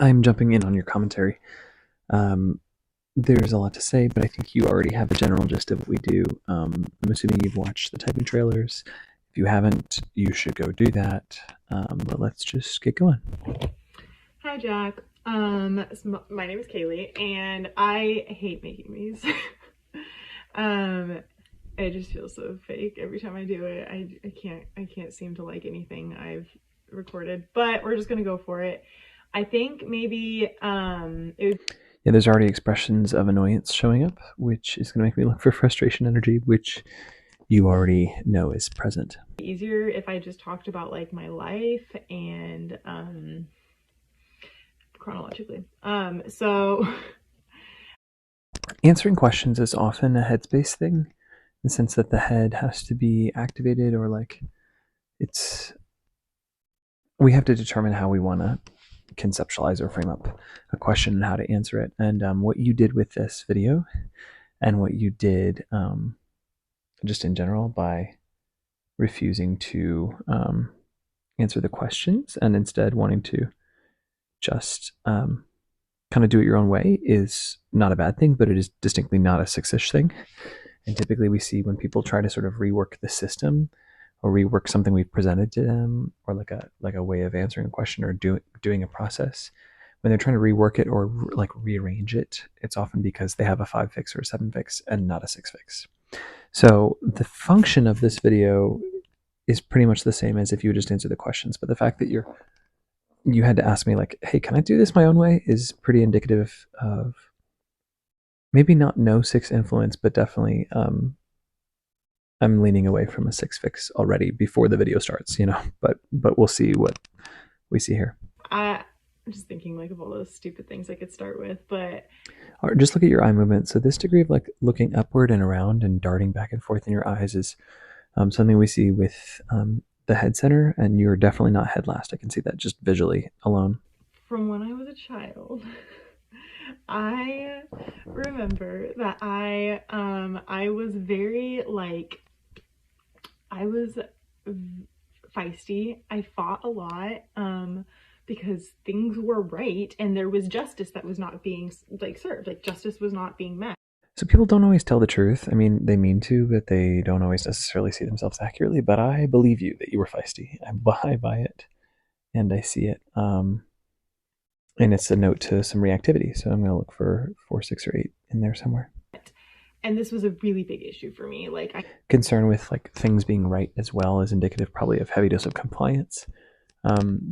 I'm jumping in on your commentary. Um, there's a lot to say, but I think you already have a general gist of what we do. I'm assuming you've watched the typing trailers. If you haven't, you should go do that. But let's just get going. Hi, Jack. My name is Kaylee, and I hate making these. um, it just feels so fake every time I do it. I can't seem to like anything I've recorded, but we're just gonna go for it. I think maybe Yeah, there's already expressions of annoyance showing up, which is going to make me look for frustration energy, which you already know is present. be easier if I just talked about like my life and chronologically. So Answering questions is often a headspace thing, in the sense that the head has to be activated, or like it's we have to determine how we want to conceptualize or frame up a question and how to answer it. And what you did with this video, and what you did just in general by refusing to answer the questions and instead wanting to just kind of do it your own way, is not a bad thing, but it is distinctly not a six-ish thing. And typically we see when people try to sort of rework the system or rework something we've presented to them, or like a way of answering a question or doing a process, when they're trying to rework it or like rearrange it, it's often because they have a 5 fix or a 7 fix and not a 6 fix. So the function of this video is pretty much the same as if you would just answer the questions, but the fact that you had to ask me like, hey, can I do this my own way, is pretty indicative of maybe not no 6 influence, but definitely I'm leaning away from a 6 fix already before the video starts, but we'll see what we see here. I'm just thinking like of all those stupid things I could start with, but Or just look at your eye movement. So this degree of like looking upward and around and darting back and forth in your eyes is something we see with the head center, and you're definitely not head last. I can see that just visually alone. from when I was a child, I remember that I was very like I was feisty. I fought a lot because things were right and there was justice that was not being like served. Like justice was not being met. So people don't always tell the truth. I mean, they mean to, but they don't always necessarily see themselves accurately. But I believe you that you were feisty. I buy it, and I see it. And it's a note to some reactivity. So I'm going to look for 4, 6, or 8 in there somewhere. And this was a really big issue for me. Concern with like things being right as well is indicative probably of heavy dose of compliance.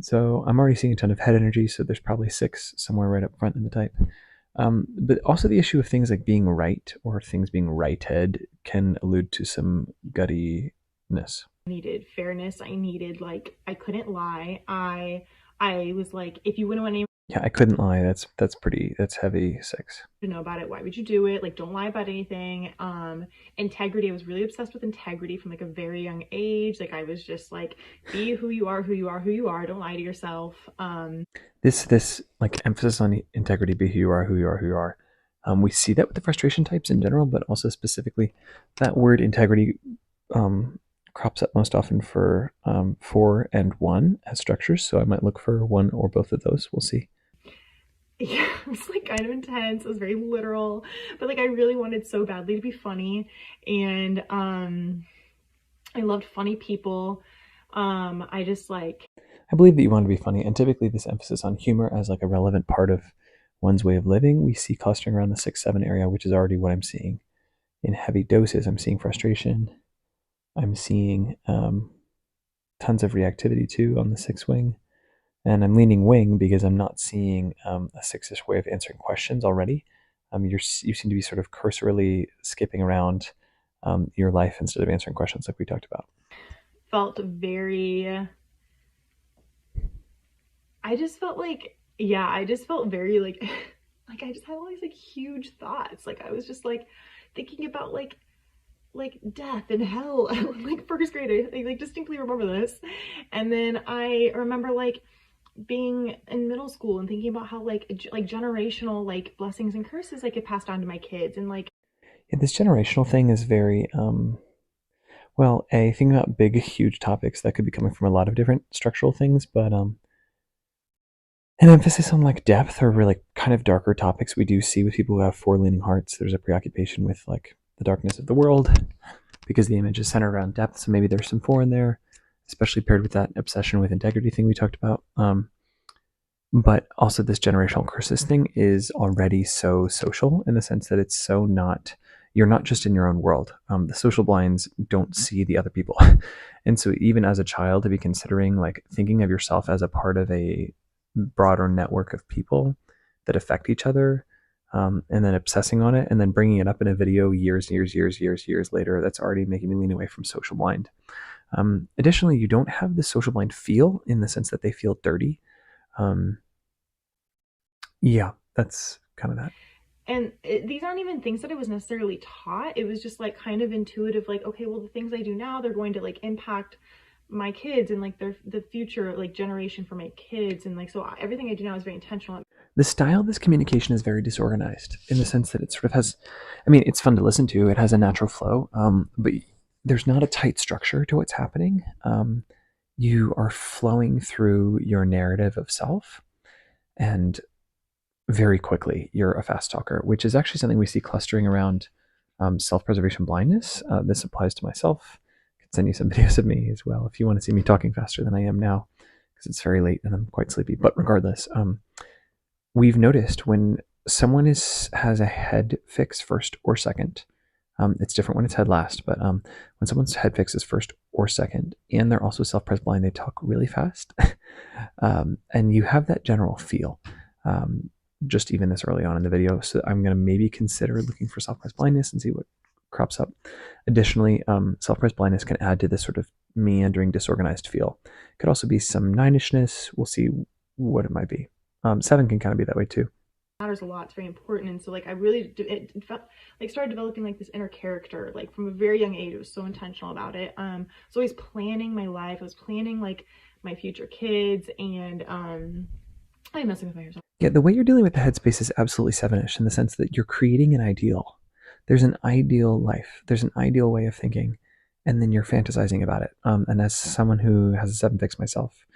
So I'm already seeing a ton of head energy. So there's probably 6 somewhere right up front in the type. But also the issue of things like being right or things being righted can allude to some guttiness. I needed fairness. I needed like I couldn't lie. I was like, if you wouldn't want anyone Yeah, I couldn't lie. That's heavy 6. to know about it, why would you do it? Like, don't lie about anything. Integrity. I was really obsessed with integrity from like a very young age. Like I was just like, be who you are, who you are, who you are. Don't lie to yourself. This like emphasis on integrity, be who you are, who you are, who you are. We see that with the frustration types in general, but also specifically that word integrity crops up most often for 4 and 1 as structures. So I might look for one or both of those. We'll see. Yeah, it was like kind of intense. It was very literal, but like I really wanted so badly to be funny, and I loved funny people. I just like I believe that you want to be funny, and typically this emphasis on humor as like a relevant part of one's way of living, we see clustering around the 6, 7 area, which is already what I'm seeing in heavy doses. I'm seeing frustration. I'm seeing tons of reactivity too on the 6 wing. And I'm leaning wing because I'm not seeing a 6-ish way of answering questions already. You seem to be sort of cursorily skipping around your life instead of answering questions like we talked about. felt very I just felt like, yeah, I just felt very like like I just had all these like huge thoughts. Like I was just like thinking about like death and hell. Like first grade, I like distinctly remember this. And then I remember like being in middle school and thinking about how like generational like blessings and curses I could pass down to my kids, and like Yeah, this generational thing is very well, thinking about big, huge topics that could be coming from a lot of different structural things, but an emphasis on like depth or really kind of darker topics we do see with people who have four leaning hearts. There's a preoccupation with like the darkness of the world because the image is centered around depth. So maybe there's some four in there, especially paired with that obsession with integrity thing we talked about. But also this generational curses thing is already so social in the sense that it's so not, you're not just in your own world. The social blinds don't see the other people. And so even as a child, to be considering like thinking of yourself as a part of a broader network of people that affect each other, and then obsessing on it and then bringing it up in a video years later, that's already making me lean away from social blind. Additionally, you don't have the social blind feel in the sense that they feel dirty. Yeah, that's kind of that. And these aren't even things that I was necessarily taught. It was just like kind of intuitive, like, okay, well, the things I do now, they're going to like impact my kids and like the future like generation for my kids. And like, so everything I do now is very intentional. The style of this communication is very disorganized in the sense that it sort of has, I mean, it's fun to listen to. It has a natural flow, but there's not a tight structure to what's happening. You are flowing through your narrative of self, and very quickly you're a fast talker, which is actually something we see clustering around self-preservation blindness. This applies to myself. I can send you some videos of me as well if you want to see me talking faster than I am now, because it's very late and I'm quite sleepy. But regardless, we've noticed when someone has a head fix first or second, it's different when it's head last, but when someone's head fix is first or second, and they're also self-pres blind, they talk really fast. And you have that general feel, just even this early on in the video. So I'm going to maybe consider looking for self-pres blindness and see what crops up. Additionally, self-pres blindness can add to this sort of meandering, disorganized feel. Could also be some ninishness. We'll see what it might be. 7 can kind of be that way too. Matters a lot. It's very important. And so like I really it felt like started developing like this inner character like from a very young age. I was so intentional about it. I was always planning my life. I was planning like my future kids, and I'm messing with my hair. Yeah, the way you're dealing with the headspace is absolutely 7-ish in the sense that you're creating an ideal. There's an ideal life. There's an ideal way of thinking, and then you're fantasizing about it. And as someone who has a 7 fix myself,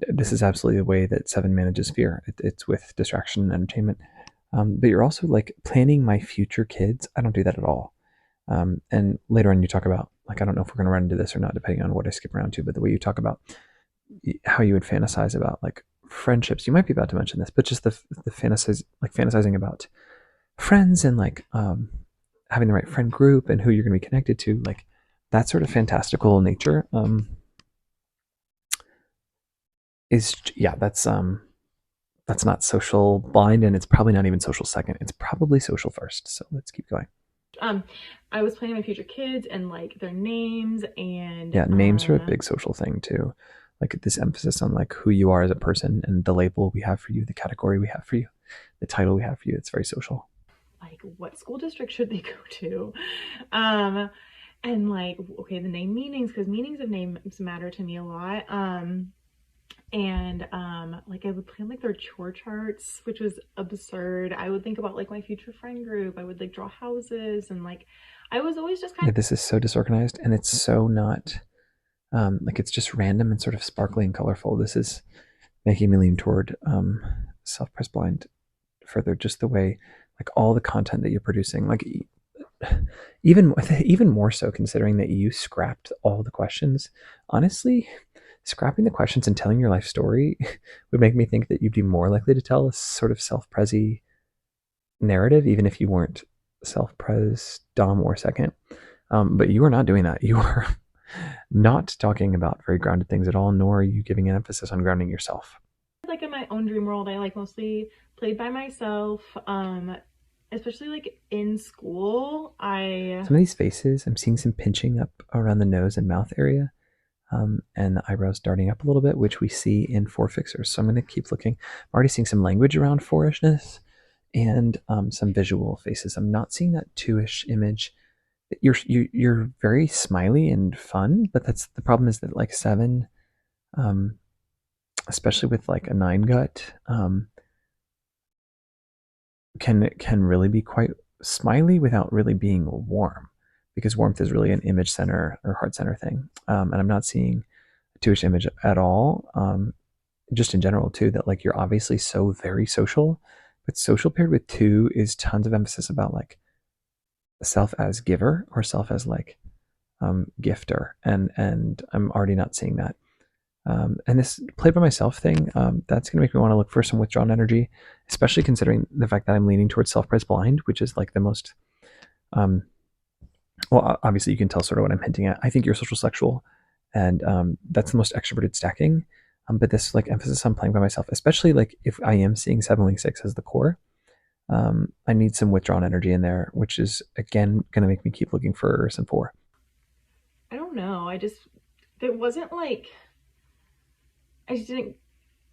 this is absolutely the way that 7 manages fear. It's with distraction and entertainment. But you're also like planning my future kids. I don't do that at all. And later on you talk about, like, I don't know if we're going to run into this or not, depending on what I skip around to, but the way you talk about how you would fantasize about like friendships, you might be about to mention this, but just the fantasizing about friends and like having the right friend group and who you're going to be connected to, like that sort of fantastical nature is, yeah, that's not social blind, and it's probably not even social second. It's probably social first. So let's keep going. I was planning my future kids and like their names, and yeah, names are a big social thing too. Like this emphasis on like who you are as a person and the label we have for you, the category we have for you, the title we have for you. It's very social. Like what school district should they go to? And like, okay, the name meanings, because meanings of names matter to me a lot. And like I would plan like their chore charts, which was absurd. I would think about like my future friend group. I would like draw houses, and like I was always just kind of, this is so disorganized, and it's so not like it's just random and sort of sparkly and colorful. This is making me lean toward self-pres blind further, just the way like all the content that you're producing, like even more so considering that you scrapped all the questions. Honestly, scrapping the questions and telling your life story would make me think that you'd be more likely to tell a sort of self-prezi narrative, even if you weren't self-pres dom or second. But you are not doing that. You are not talking about very grounded things at all, nor are you giving an emphasis on grounding yourself. Like in my own dream world, I like mostly played by myself, especially like in school. Some of these faces, I'm seeing some pinching up around the nose and mouth area, and the eyebrows darting up a little bit, which we see in 4 fixers. So I'm going to keep looking. I'm already seeing some language around 4-ishness and some visual faces. I'm not seeing that 2-ish image. You're very smiley and fun, but that's the problem, is that like 7, especially with like a 9 gut, can really be quite smiley without really being warm, because warmth is really an image center or heart center thing. And I'm not seeing a 2-ish image at all just in general too, that like you're obviously so very social, but social paired with 2 is tons of emphasis about like self as giver or self as like gifter, and I'm already not seeing that. And this play by myself thing, that's going to make me want to look for some withdrawn energy, especially considering the fact that I'm leaning towards self-pres blind, which is like the most, well, obviously you can tell sort of what I'm hinting at. I think you're social sexual, and that's the most extroverted stacking. But this like emphasis on playing by myself, especially like if I am seeing 7 wing 6 as the core, I need some withdrawn energy in there, which is again going to make me keep looking for some 4. I don't know. There wasn't like, I just didn't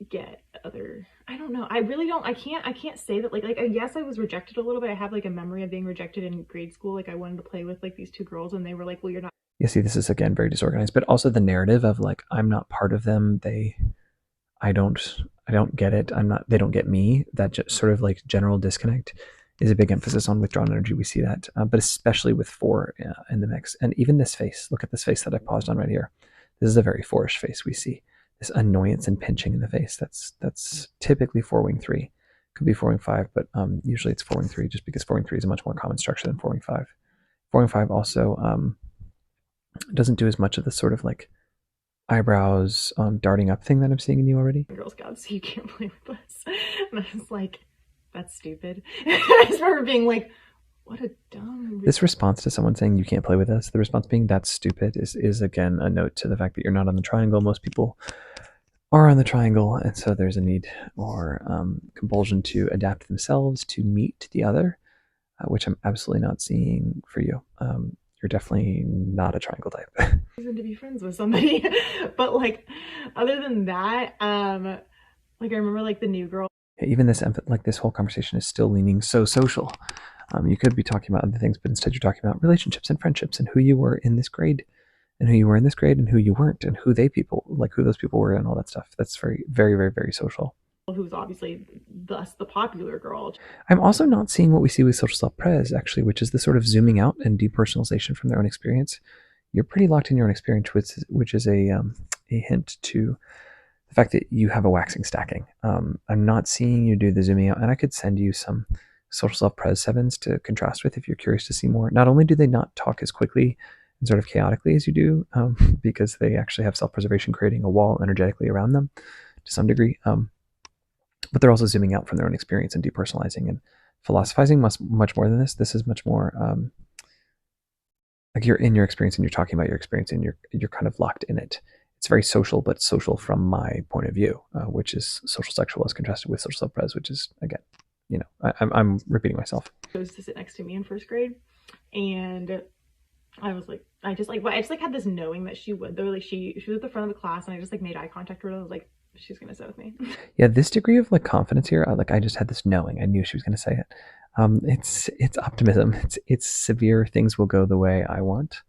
get other, I don't know. I really don't, I can't say that like, yes, I was rejected a little bit. I have like a memory of being rejected in grade school. Like I wanted to play with like these 2 girls and they were like, well, you're not. Yeah, see, this is again very disorganized, but also the narrative of like I'm not part of them. I don't get it. They don't get me. That just sort of like general disconnect is a big emphasis on withdrawn energy. We see that, but especially with 4 in the mix. And even this face, look at this face that I paused on right here. This is a very 4-ish face we see. This annoyance and pinching in the face. That's typically 4 wing 3. Could be 4 wing 5, but usually it's 4 wing 3 just because 4 wing 3 is a much more common structure than 4 wing 5. 4 wing 5 also doesn't do as much of the sort of like eyebrows darting up thing that I'm seeing in you already. Girl Scouts, so you can't play with us. And I was like, that's stupid. I just remember being like, what a dumb. This response to someone saying you can't play with us, the response being that's stupid, is again a note to the fact that you're not on the triangle. Most people are on the triangle, and so there's a need or compulsion to adapt themselves to meet the other, which I'm absolutely not seeing for you. You're definitely not a triangle type. Reason to be friends with somebody. But like other than that, like I remember like the new girl. Even this like this whole conversation is still leaning so social. You could be talking about other things, but instead you're talking about relationships and friendships and who you were in this grade and who you were in this grade and who you weren't and who those people were and all that stuff. That's very, very, very, very social. Who's obviously thus the popular girl. I'm also not seeing what we see with social self-pres actually, which is the sort of zooming out and depersonalization from their own experience. You're pretty locked in your own experience, which is a hint to the fact that you have a waxing stacking. I'm not seeing you do the zooming out, and I could send you some social self-pres 7s to contrast with if you're curious to see more. Not only do they not talk as quickly and sort of chaotically as you do, because they actually have self-preservation creating a wall energetically around them to some degree, but they're also zooming out from their own experience and depersonalizing and philosophizing much more than this. This is much more like you're in your experience and you're talking about your experience and you're kind of locked in it. It's very social, but social from my point of view, which is social sexual as contrasted with social self-pres, which is, again, you know, I'm repeating myself. Goes to sit next to me in 1st grade, and I was like, I just had this knowing that she would though. Like she was at the front of the class, and I just like made eye contact with her. I was like, she's gonna sit with me. Yeah, this degree of like confidence here, I just had this knowing. I knew she was gonna say it. It's optimism. It's severe. Things will go the way I want,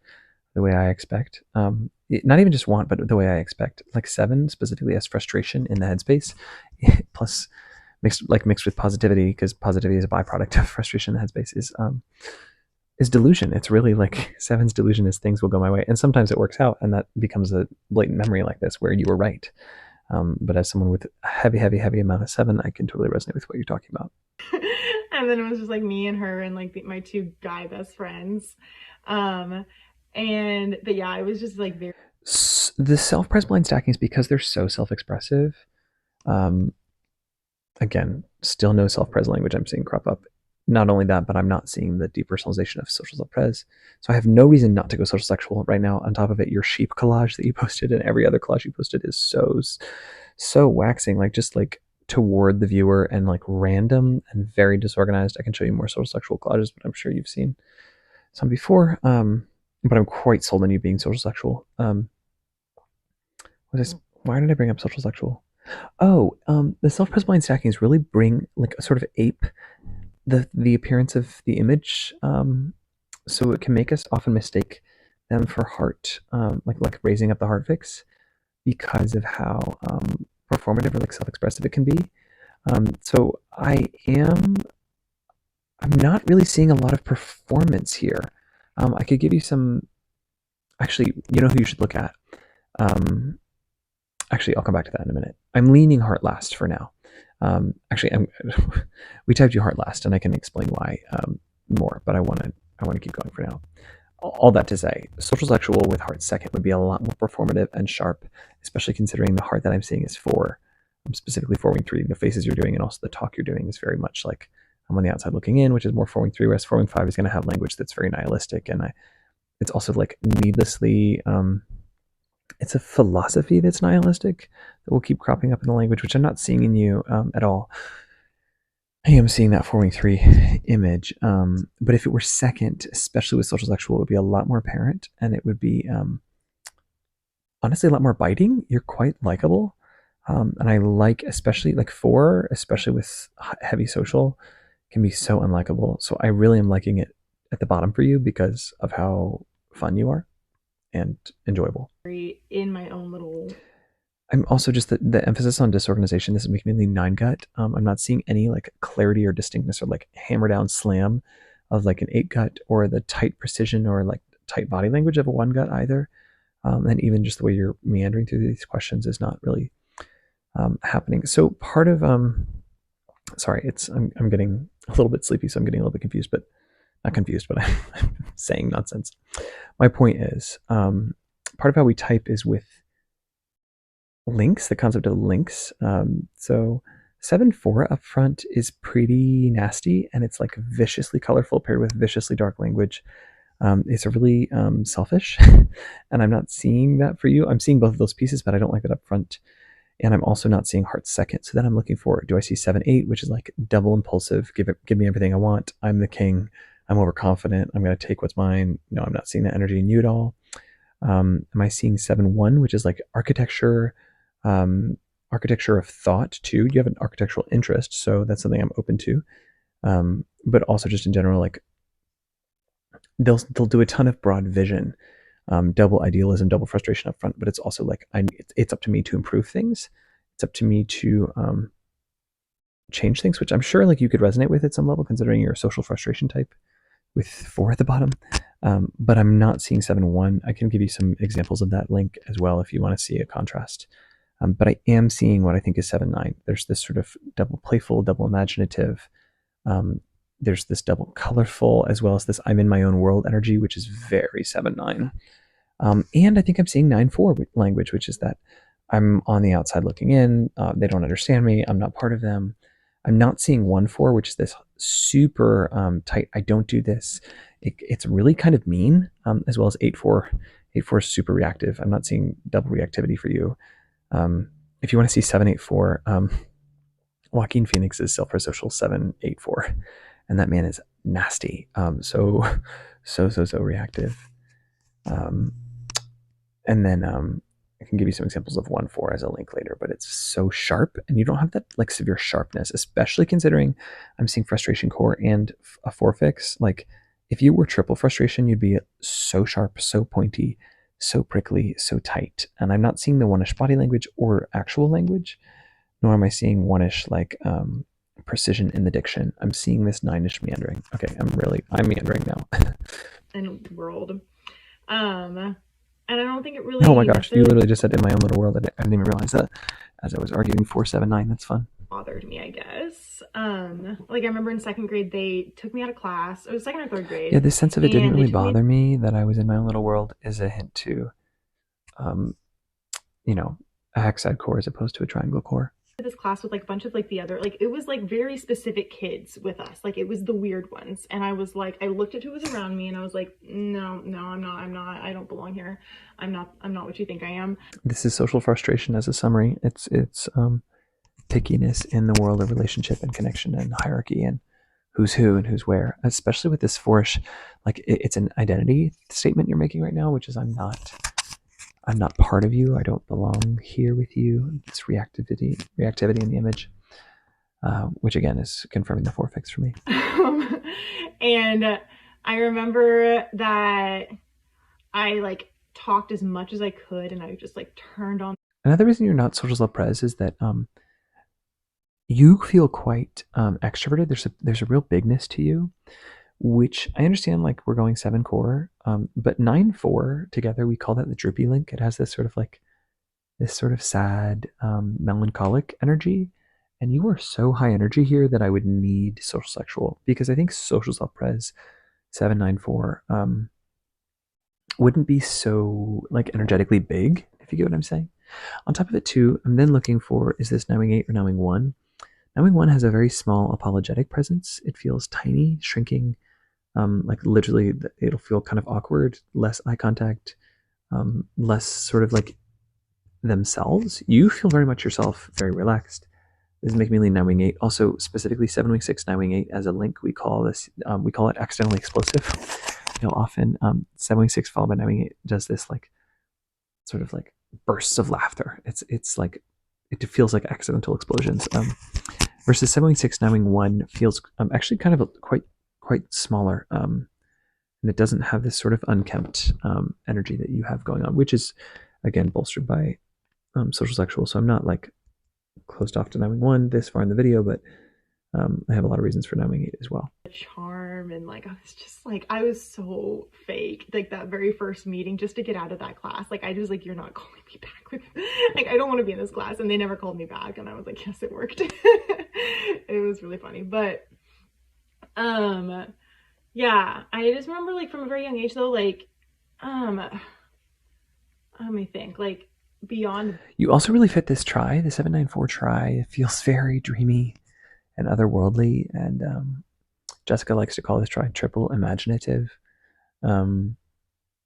the way I expect. Not even just want, but the way I expect. Like 7 specifically has frustration in the headspace, plus mixed with positivity, because positivity is a byproduct of frustration in the headspace, is delusion. It's really like 7's delusion is things will go my way, and sometimes it works out, and that becomes a blatant memory like this where you were right. But as someone with a heavy amount of 7, I can totally resonate with what you're talking about. And then it was just like me and her and like my 2 guy best friends. But yeah, it was just like very. The self-pres blind stacking is because they're so self-expressive. Again, still no self-pres language I'm seeing crop up. Not only that, but I'm not seeing the depersonalization of social self-pres. So I have no reason not to go social sexual right now. On top of it, your sheep collage that you posted and every other collage you posted is so waxing, like just like toward the viewer and like random and very disorganized. I can show you more social sexual collages, but I'm sure you've seen some before. But I'm quite sold on you being social sexual. Why did I bring up social sexual? Oh, the self-pres blind stackings really bring like a sort of ape the appearance of the image, so it can make us often mistake them for heart, like raising up the heart fix, because of how performative or like self-expressive it can be. So I'm not really seeing a lot of performance here. I could give you some. Actually, you know who you should look at. Actually, I'll come back to that in a minute. I'm leaning heart last for now. Actually, we typed you heart last, and I can explain why more. But I want to keep going for now. All that to say, social sexual with heart second would be a lot more performative and sharp, especially considering the heart that I'm seeing is four. Specifically, four wing three. The faces you're doing and also the talk you're doing is very much like I'm on the outside looking in, which is more four wing three, whereas four wing five is going to have language that's very nihilistic, and it's also like needlessly. It's a philosophy that's nihilistic that will keep cropping up in the language, which I'm not seeing in you at all. I am seeing that 4-3 image. But if it were second, especially with social sexual, it would be a lot more apparent, and it would be honestly a lot more biting. You're quite likable. And I like, especially like 4, especially with heavy social, can be so unlikable. So I really am liking it at the bottom for you because of how fun you are and enjoyable. In my own little. I'm also just the emphasis on disorganization. This is making me 9 gut. I'm not seeing any like clarity or distinctness or like hammer down slam of like an 8 gut or the tight precision or like tight body language of a 1 gut either. And even just the way you're meandering through these questions is not really happening. So part of sorry, I'm getting a little bit sleepy, so I'm getting a little bit confused, but not confused, but I'm saying nonsense. My point is, part of how we type is with links, the concept of links. So 7-4 up front is pretty nasty, and it's like viciously colorful paired with viciously dark language. It's a really selfish, and I'm not seeing that for you. I'm seeing both of those pieces, but I don't like that up front. And I'm also not seeing heart second. So then I'm looking for, do I see 7-8, which is like double impulsive, give me everything I want. I'm the king. I'm overconfident. I'm going to take what's mine. No, I'm not seeing that energy in you at all. Am I seeing 7-1, which is like architecture, architecture of thought too? You have an architectural interest, so that's something I'm open to. But also just in general, like they'll do a ton of broad vision, double idealism, double frustration up front. But it's also like it's up to me to improve things. It's up to me to change things, which I'm sure like you could resonate with at some level, considering you're a social frustration type with 4 at the bottom. But I'm not seeing 7-1. I can give you some examples of that link as well if you want to see a contrast. But I am seeing what I think is 7-9. There's this sort of double playful, double imaginative. There's this double colorful, as well as this I'm in my own world energy, which is very 7-9. And I think I'm seeing 9-4 language, which is that I'm on the outside looking in. They don't understand me. I'm not part of them. I'm not seeing 1-4, which is this super tight, I don't do this. It's really kind of mean, as well as 8-4. 8-4 is super reactive. I'm not seeing double reactivity for you. If you want to see 7-8-4, Joaquin Phoenix is self-prosocial 7-8-4, and that man is nasty. So reactive. And then I can give you some examples of 1-4 as a link later, but it's so sharp, and you don't have that like severe sharpness, especially considering I'm seeing frustration core and a 4 fix. Like if you were triple frustration, you'd be so sharp, so pointy, so prickly, so tight. And I'm not seeing the 1-ish body language or actual language, nor am I seeing 1-ish like precision in the diction. I'm seeing this 9-ish meandering. Okay, I'm meandering now. And world. And I don't think it really. Oh my gosh, you literally just said in my own little world. I didn't even realize that as I was arguing 4-7-9. That's fun. Bothered me, I guess. Like I remember in 2nd grade, they took me out of class. It was 2nd or 3rd grade. Yeah, this sense of it didn't really bother me that I was in my own little world is a hint to, a hexad core as opposed to a triangle core. This class with like a bunch of like the other, like it was like very specific kids with us, like it was the weird ones, and I was like, I looked at who was around me and I was like, no, I'm not, I don't belong here. I'm not what you think I am. This is social frustration as a summary. It's pickiness in the world of relationship and connection and hierarchy and who's who and who's where, especially with this 4-ish, like it's an identity statement you're making right now, which is I'm not part of you. I don't belong here with you. It's reactivity in the image, which again is confirming the 4 fix for me. And I remember that I like talked as much as I could, and I just like turned on. Another reason you're not social self-pres is that you feel quite extroverted. There's a real bigness to you, which I understand, like we're going 7 core, but 9-4 together, we call that the droopy link. It has this sort of like this sort of sad, melancholic energy. And you are so high energy here that I would need social sexual, because I think social self pres 794 wouldn't be so like energetically big, if you get what I'm saying. On top of it, too, I'm then looking for, is this knowing 8 or knowing 1? Knowing 1 has a very small apologetic presence. It feels tiny, shrinking, like literally it'll feel kind of awkward, less eye contact, less sort of like themselves. You feel very much yourself, very relaxed. This is making me lean 9 wing 8. Also, specifically 7 wing 6, 9 wing 8 as a link, we call this, we call it accidentally explosive. Often 7 wing 6 followed by 9 wing 8 does this like sort of like bursts of laughter. It's like, it feels like accidental explosions. Versus 7 wing 6, 9 wing 1 feels actually kind of quite smaller. And it doesn't have this sort of unkempt energy that you have going on, which is again bolstered by social sexual. So I'm not like closed off to 9 wing 1 this far in the video, but I have a lot of reasons for 9 wing 8 as well. Charm, and like I was just like, I was so fake like that very first meeting just to get out of that class. Like I just like, you're not calling me back with like, I don't want to be in this class. And they never called me back, and I was like, yes, it worked. It was really funny. But yeah, I just remember like from a very young age though, like let me think, like beyond. You also really fit this try, the 794 try. It feels very dreamy and otherworldly, and Jessica likes to call this try triple imaginative. And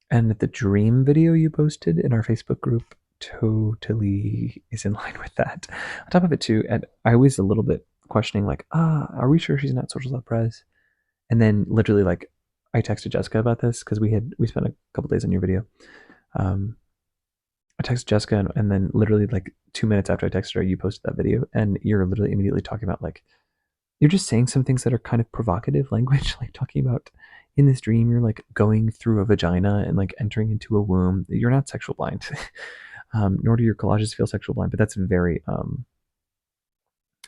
the dream video you posted in our Facebook group totally is in line with that. On top of it too, and I was a little bit questioning like, are we sure she's not social self pres? And then literally like I texted Jessica about this because we spent a couple days on your video. I texted Jessica, and then literally like 2 minutes after I texted her, you posted that video, and you're literally immediately talking about like, you're just saying some things that are kind of provocative language, like talking about in this dream you're like going through a vagina and like entering into a womb. You're not sexual blind, nor do your collages feel sexual blind, but that's very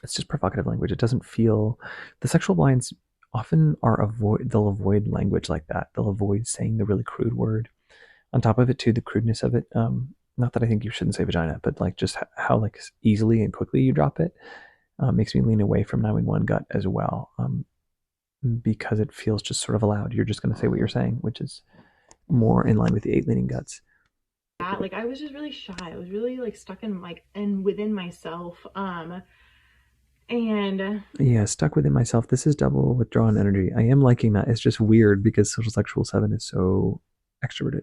it's just provocative language. It doesn't feel, the sexual blinds often they'll avoid language like that. They'll avoid saying the really crude word. On top of it too, the crudeness of it, not that I think you shouldn't say vagina, but like just how like easily and quickly you drop it makes me lean away from 9 wing 1 gut as well, because it feels just sort of allowed. You're just going to say what you're saying, which is more in line with the 8 leaning guts. Yeah, like I was just really shy. I was really like stuck in like and within myself. And yeah, stuck within myself. This is double withdrawn energy. I am liking that. It's just weird because social sexual 7 is so extroverted.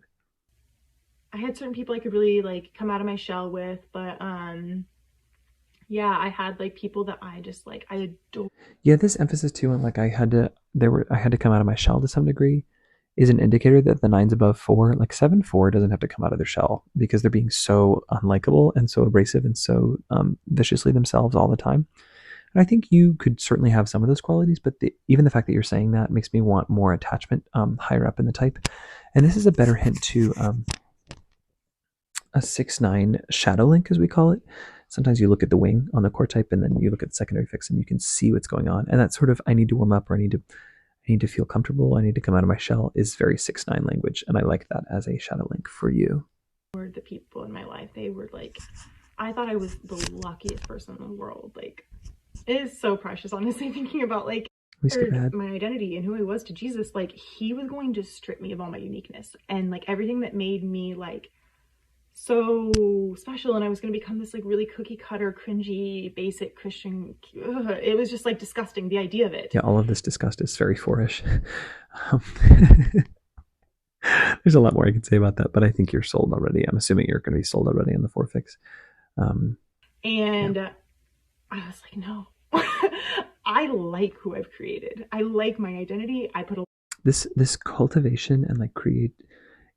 I had certain people I could really like come out of my shell with, but yeah, I had like people that I just like, I adore. Yeah, this emphasis too on like I had to come out of my shell to some degree is an indicator that the 9s above 4, like 7-4 doesn't have to come out of their shell because they're being so unlikable and so abrasive and so viciously themselves all the time. And I think you could certainly have some of those qualities, but even the fact that you're saying that makes me want more attachment higher up in the type. And this is a better hint to a 6-9 shadow link, as we call it. Sometimes you look at the wing on the core type, and then you look at the secondary fix, and you can see what's going on. And that sort of, I need to warm up, or I need to feel comfortable, I need to come out of my shell, is very 6-9 language, and I like that as a shadow link for you. The people in my life, they were like, I thought I was the luckiest person in the world. Like, it is so precious, honestly, thinking about like my identity and who I was to Jesus. Like, he was going to strip me of all my uniqueness and like everything that made me like so special, and I was going to become this like really cookie cutter, cringy, basic Christian. It was just like disgusting, the idea of it. Yeah, all of this disgust is very 4-ish. There's a lot more I could say about that, but I think you're sold already. I'm assuming you're going to be sold already on the 4 fix. And yeah. I was like, no. I like who I've created. I like my identity. I put this cultivation and like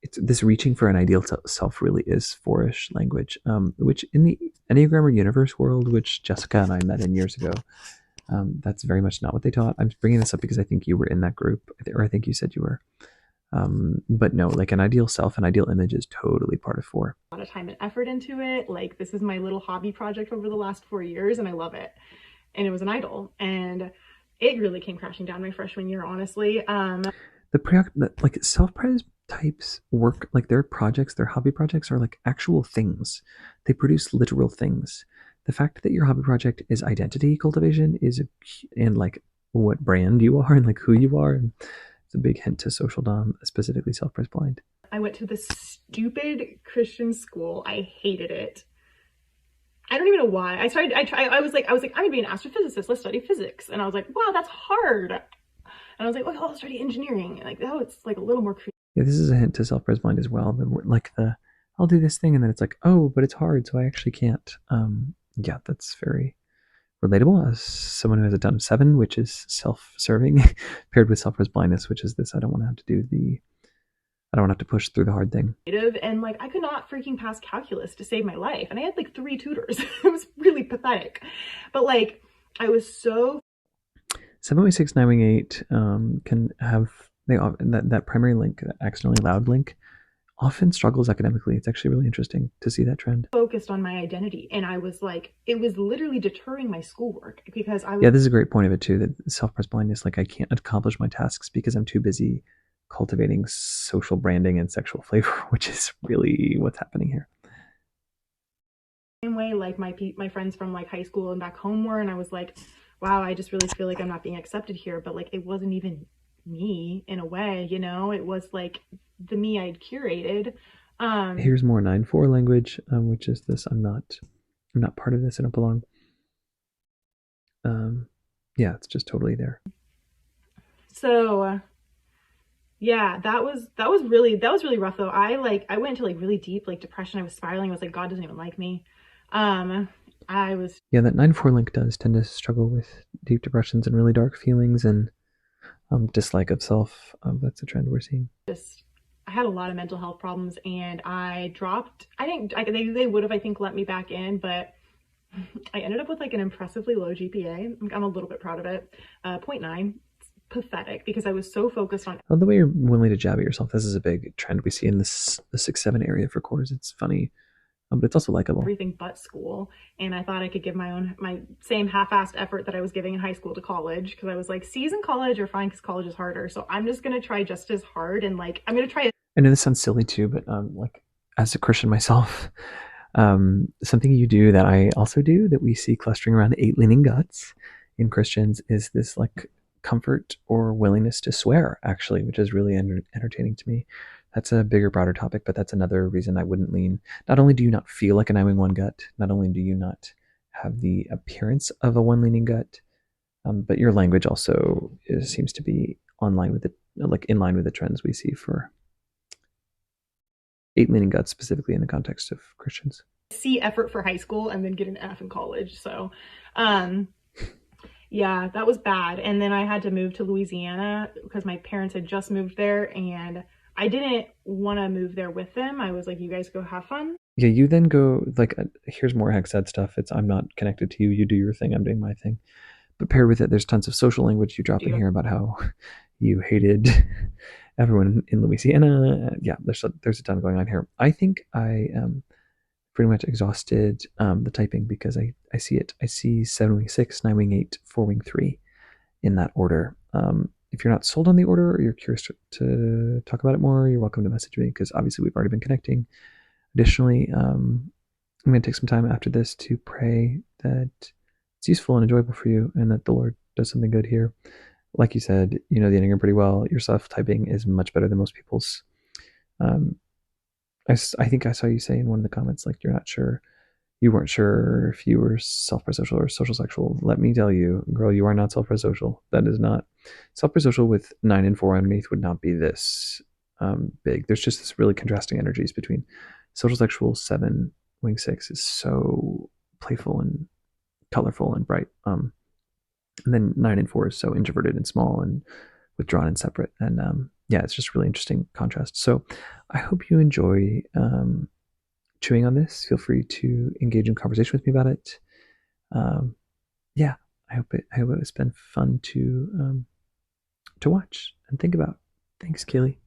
it's this reaching for an ideal self really is 4-ish language, which in the Enneagram or universe world, which Jessica and I met in years ago, that's very much not what they taught. I'm bringing this up because I think you were in that group, or I think you said you were. But no, like an ideal self, an ideal image is totally part of 4. A lot of time and effort into it. Like, this is my little hobby project over the last 4 years, and I love it. And it was an idol, and it really came crashing down my freshman year, honestly. Like self-pres types work, like their projects, their hobby projects are like actual things. They produce literal things. The fact that your hobby project is identity cultivation is and like what brand you are and like who you are, and it's a big hint to social dom, specifically self-pres blind. I went to this stupid Christian school. I hated it. I don't even know why. I was like, I'm gonna be an astrophysicist. Let's study physics. And I was like, wow, that's hard. And I was like, well, I'll study engineering. And like, oh, it's like a little more creative. Yeah, this is a hint to self-pres blind as well. Like I'll do this thing and then it's like, oh, but it's hard, so I actually can't. Yeah, that's very relatable as someone who has a ton of 7, which is self-serving, paired with self-pres blindness, which is this. I don't want to have to do the. I don't want to have to push through the hard thing. And like, I could not freaking pass calculus to save my life, and I had like 3 tutors. It was really pathetic, but like, I was so. 7.6 9.8 can have that primary link, that accidentally loud link, often struggles academically. It's actually really interesting to see that trend. Focused on my identity, and I was like, it was literally deterring my schoolwork because I was. Yeah, this is a great point of it too. That self-pres blindness, like I can't accomplish my tasks because I'm too busy cultivating social branding and sexual flavor, which is really what's happening here. Same way like my friends from like high school and back home were, and I was like, wow, I just really feel like I'm not being accepted here. But like, it wasn't even me in a way, you know. It was like the me I'd curated. Here's more 9.4 language, which is this: I'm not part of this. I don't belong. Yeah, it's just totally there. So yeah, that was really rough though. I went into like really deep like depression. I was spiraling. I was like, God doesn't even like me. I was. Yeah, that 9.4 link does tend to struggle with deep depressions and really dark feelings and dislike of self. That's a trend we're seeing. I had a lot of mental health problems, and I dropped. I think they would have, I think, let me back in, but I ended up with like an impressively low GPA. I'm a little bit proud of it. 0.9. It's pathetic because I was so focused on. The way you're willing to jab at yourself. This is a big trend we see in the 6-7 area for cores. It's funny, but it's also likable. Everything but school, and I thought I could give my same half-assed effort that I was giving in high school to college, because I was like, C's in college are fine because college is harder, so I'm just gonna try just as hard, and like I'm gonna try. I know this sounds silly too, but like as a Christian myself, something you do that I also do that we see clustering around the 8 leaning guts in Christians is this like comfort or willingness to swear, actually, which is really entertaining to me. That's a bigger, broader topic, but that's another reason I wouldn't lean. Not only do you not feel like a 9-wing-1 gut, not only do you not have the appearance of a 1-leaning gut, but your language also seems to be in line with the trends we see for 8-leaning guts, specifically in the context of Christians. C effort for high school and then get an F in college. So, yeah, that was bad. And then I had to move to Louisiana because my parents had just moved there, and I didn't want to move there with them. I was like, you guys go have fun. Yeah, you then go like, here's more Hexed stuff. It's I'm not connected to you. You do your thing. I'm doing my thing. But paired with it, there's tons of social language you drop in here about how you hated everyone in Louisiana. Yeah, there's a ton going on here. I think I pretty much exhausted the typing because I see it. I see 7-wing-6, 9-wing-8, 4-wing-3 in that order. If you're not sold on the order or you're curious to talk about it more, you're welcome to message me because obviously we've already been connecting. Additionally, I'm going to take some time after this to pray that it's useful and enjoyable for you and that the Lord does something good here. Like you said, you know the Enneagram pretty well. Your self-typing is much better than most people's. I think I saw you say in one of the comments, like you weren't sure if you were self-presocial or social sexual. Let me tell you, girl, you are not self-presocial. That is not. Self-presocial with 9 and 4 underneath would not be this big. There's just this really contrasting energies between social sexual 7-wing-6 is so playful and colorful and bright. And then 9 and 4 is so introverted and small and withdrawn and separate. And yeah, it's just really interesting contrast. So I hope you enjoy chewing on this. Feel free to engage in conversation with me about it. Yeah, I hope it's been fun to watch and think about. Thanks, Kaylee.